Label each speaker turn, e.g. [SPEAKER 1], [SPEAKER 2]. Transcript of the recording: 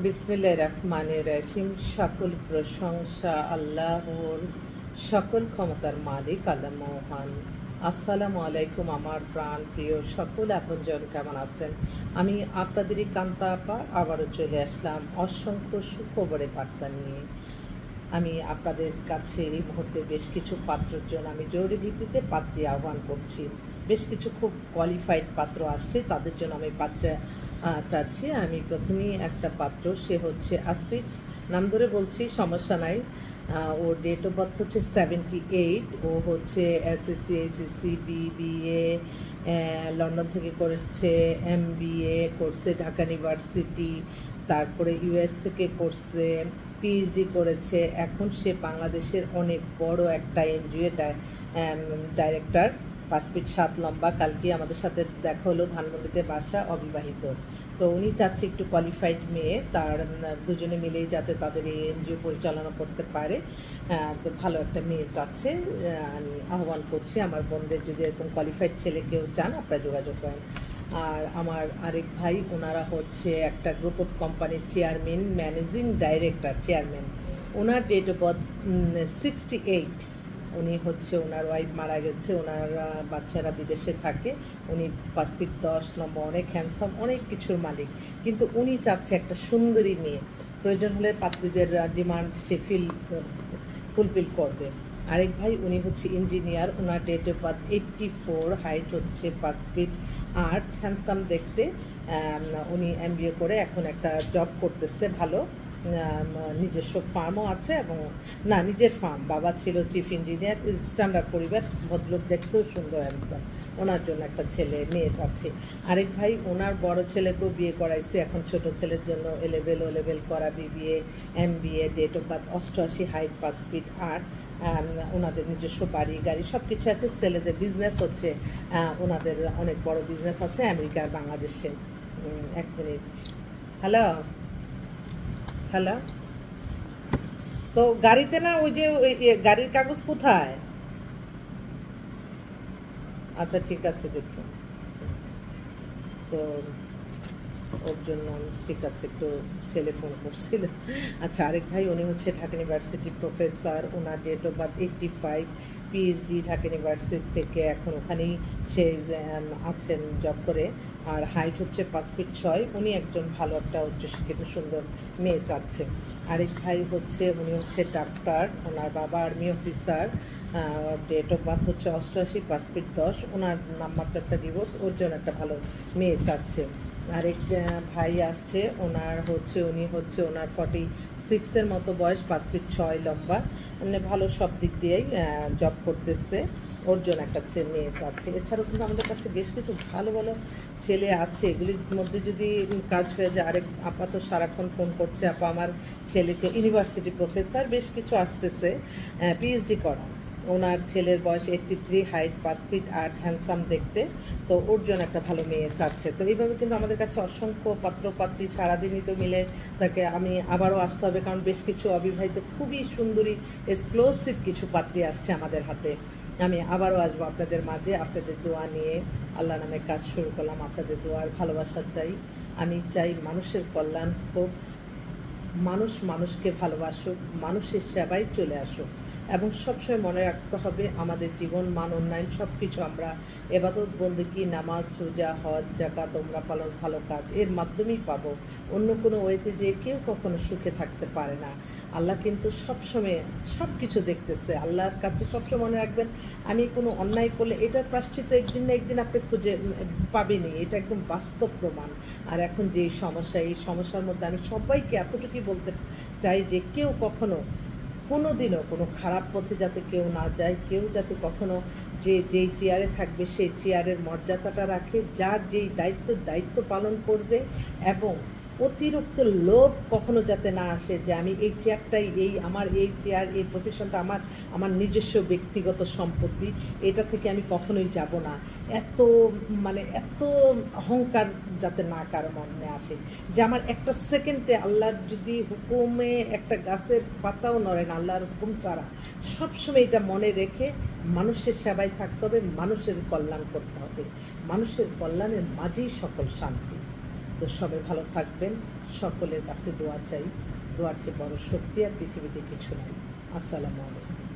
[SPEAKER 1] বিসমিল্লাহির রহমানির রহিম। সকল প্রশংসা আল্লাহর, সকল ক্ষমতার মালিক আল্লাহ মহান। আসসালামু আলাইকুম আমার প্রাণ প্রিয় সকল আপনজন, কেমন আছেন? আমি আপনাদেরই কান্তা আপা আবারও চলে আসলাম অসংখ্য সুখবরের বার্তা নিয়ে। আমি আপনাদের কাছে এই মুহূর্তে বেশ কিছু পাত্রের জন্য আমি জরুরি ভিত্তিতে পাত্রী আহ্বান করছি। বেশ কিছু খুব কোয়ালিফাইড পাত্র আসছে, তাদের জন্য আমি পাত্রে চাচ্ছি। আমি প্রথমেই একটা পাত্র, সে হচ্ছে আসিফ, নাম ধরে বলছি, সমস্যা নাই। ওর ডেট অফ বার্থ হচ্ছে 78। ও হচ্ছে এসএসসি, এসএসসি, বিবিএ লন্ডন থেকে করেছে, MBA করছে ঢাকা ইউনিভার্সিটি, তারপরে US থেকে করছে, PhD করেছে। এখন সে বাংলাদেশের অনেক বড় একটা NGO ডাইরেক্টর, 5 ফিট 7 লম্বা। কালকে আমাদের সাথে দেখা হলো, ধানমন্ডিতে বাসা, অবিবাহিত। তো উনি চাচ্ছে একটু কোয়ালিফাইড মেয়ে, তার দুজনে মিলেই যাতে তাদের এই NGO পরিচালনা করতে পারে। তো ভালো একটা মেয়ে চাচ্ছে। আমি আহ্বান করছি আমার বোনদের, যদি এরকম কোয়ালিফাইড ছেলে কেউ চান আপনারা যোগাযোগ করেন। আর আমার আরেক ভাই, ওনারা হচ্ছে একটা গ্রুপ অফ কোম্পানির চেয়ারম্যান, ম্যানেজিং ডাইরেক্টর, চেয়ারম্যান। ওনার ডেট অফ বার্থ 68। উনি হচ্ছে, ওনার ওয়াইফ মারা গেছে, ওনার বাচ্চারা বিদেশে থাকে। উনি 5 ফিট 10 লম্বা, অনেক হ্যান্ডসাম, অনেক কিছুর মালিক। কিন্তু উনি চাচ্ছে একটা সুন্দরী মেয়ে, প্রয়োজন হলে পাত্রীদের ডিমান্ড সে ফুলফিল করবে। আরেক ভাই, উনি হচ্ছে ইঞ্জিনিয়ার, ওনার ডেট অফ বার্থ 84, হাইট হচ্ছে 5 ফিট 8, হ্যান্ডসাম দেখতে। উনি MBA করে এখন একটা জব করতেছে ভালো, নিজস্ব ফার্মও আছে, এবং না, নিজের ফার্ম, বাবা ছিল চিফ ইঞ্জিনিয়ার। স্ট্যান্ডার্ড পরিবার, ভদ্রলোক, দেখতেও সুন্দর, হ্যান্ডসাম। ওনার জন্য একটা ছেলে মেয়ে চাচ্ছে। আরেক ভাই, ওনার বড় ছেলেকেও বিয়ে করাইছে, এখন ছোট ছেলের জন্য ও লেভেল করা, BBA MBA, date of birth 88, height 5 feet 8। ওনাদের নিজস্ব বাড়ি গাড়ি সব কিছু আছে। ছেলেদের বিজনেস হচ্ছে, ওনাদের অনেক বড় বিজনেস আছে আমেরিকা আর বাংলাদেশে। 1 মিনিট। Hello hello. তো গাড়িতে না, ওই যে গাড়ির কাগজ কোথায়? আচ্ছা ঠিক আছে, দেখি। তো ওর জন্য ঠিক আছে, একটু ছেলে ফোন করছিল। আচ্ছা, আরেক ভাই, উনি হচ্ছে ঢাকা ইউনিভার্সিটি প্রফেসর, ওনার date of birth 85, PhD Dhaka university থেকে, এখন ওখানেই সে আছেন, জব করে। আর হাইট হচ্ছে 5 ফিট 6। উনি একজন ভালো একটা উচ্চশিক্ষিত সুন্দর মেয়ে চাচ্ছে। আরেক ভাই হচ্ছে, উনি হচ্ছে ডাক্তার, ওনার বাবা army officer, date of birth হচ্ছে 88, 5 ফিট 10। ওনার নামমাত্র একটা ডিভোর্স, ওর জন্য একটা ভালো মেয়ে চাচ্ছে। আরেক ভাই আসছে, ওনার হচ্ছে, উনি হচ্ছে, ওনার 46-এর মতো বয়স, 5 ফিট 6 লম্বা, মানে ভালো সব দিক দিয়েই জব করতেছে। ওর জন্য একটা মেয়ে চাচ্ছে। এছাড়াও কিন্তু আমাদের কাছে বেশ কিছু ভালো ভালো ছেলে আছে, এগুলির মধ্যে যদি কাজ হয়ে যায়। আরেক আপা তো সারাক্ষণ ফোন করছে, আপা আমার ছেলেকে, ইউনিভার্সিটি প্রফেসর, বেশ কিছু আসতেছে PhD করা। ওনার ছেলের বয়স 83, হাইট 5 ফিট 8, হ্যান্ডসাম দেখতে। তো ওর জন্য একটা ভালো মেয়ে চাচ্ছে। তো এইভাবে কিন্তু আমাদের কাছে অসংখ্য পাত্রপাত্রী, সারাদিনই তো মিলে তাকে। আমি আবারও আসতে হবে, কারণ বেশ কিছু অবিবাহিত খুবই সুন্দরী এক্সক্লুসিভ কিছু পাত্রী আসছে আমাদের হাতে। আমি আবারও আসবো আপনাদের মাঝে, আপনাদের দোয়া নিয়ে। আল্লাহ নামে কাজ শুরু করলাম, আপনাদের দোয়ার ভালোবাসা চাই। আমি চাই মানুষের কল্যাণ হোক, মানুষ মানুষকে ভালোবাসুক, মানুষের সেবায় চলে আসুক। এবং সবসময় মনে রাখতে হবে, আমাদের জীবন মান উন্নয়ন সব কিছু আমরা এবাদত বন্দেগী, নামাজ, রোজা, হজ, যাকাত, ওমরা পালন, ভালো কাজ, এর মাধ্যমেই পাবো। অন্য কোনো ওয়েতে যে কেউ কখনো সুখে থাকতে পারে না। আল্লাহ কিন্তু সবসময় সব কিছু দেখতেছে। আল্লাহর কাছে সবসময় মনে রাখবেন, আমি কোনো অন্যায় করলে এটার প্রায়শ্চিত্ত একদিন না একদিন আপনি খুঁজে পাবেনই, এটা একদম বাস্তব প্রমাণ। আর এখন যে সমস্যা, এই সমস্যার মধ্যে আমি সবাইকে এতটুকুই বলতে চাই যে কেউ কখনো কোনো দিনও কোনো খারাপ পথে যাতে কেউ না যায়, কেউ যাতে কখনো যেই চেয়ারে থাকবে সেই চেয়ারের মর্যাদাটা রাখে, যার যেই দায়িত্ব পালন করবে। এবং অতিরিক্ত লোভ কখনো যাতে না আসে যে আমি এই চেয়ারটাই, আমার এই চেয়ার, এই প্রফেশনটা আমার নিজস্ব ব্যক্তিগত সম্পত্তি, এটা থেকে আমি কখনোই যাব না। এত অহংকার যাতে না কারো মনে আসে যে আমার একটা সেকেন্ডে আল্লাহর যদি হুকুমে একটা গাছের পাতাও নড়ে না আল্লাহর হুকুম ছাড়া। সবসময় এটা মনে রেখে মানুষের সেবায় থাকতে হবে, মানুষের কল্যাণ করতে হবে। মানুষের কল্যাণের মাঝেই সকল শান্তি। তো সবাই ভালো থাকবেন, সকলের কাছে দোয়া চাই। দোয়ার চেয়ে বড় শক্তি আর পৃথিবীতে কিছু নাই। আসসালামু আলাইকুম।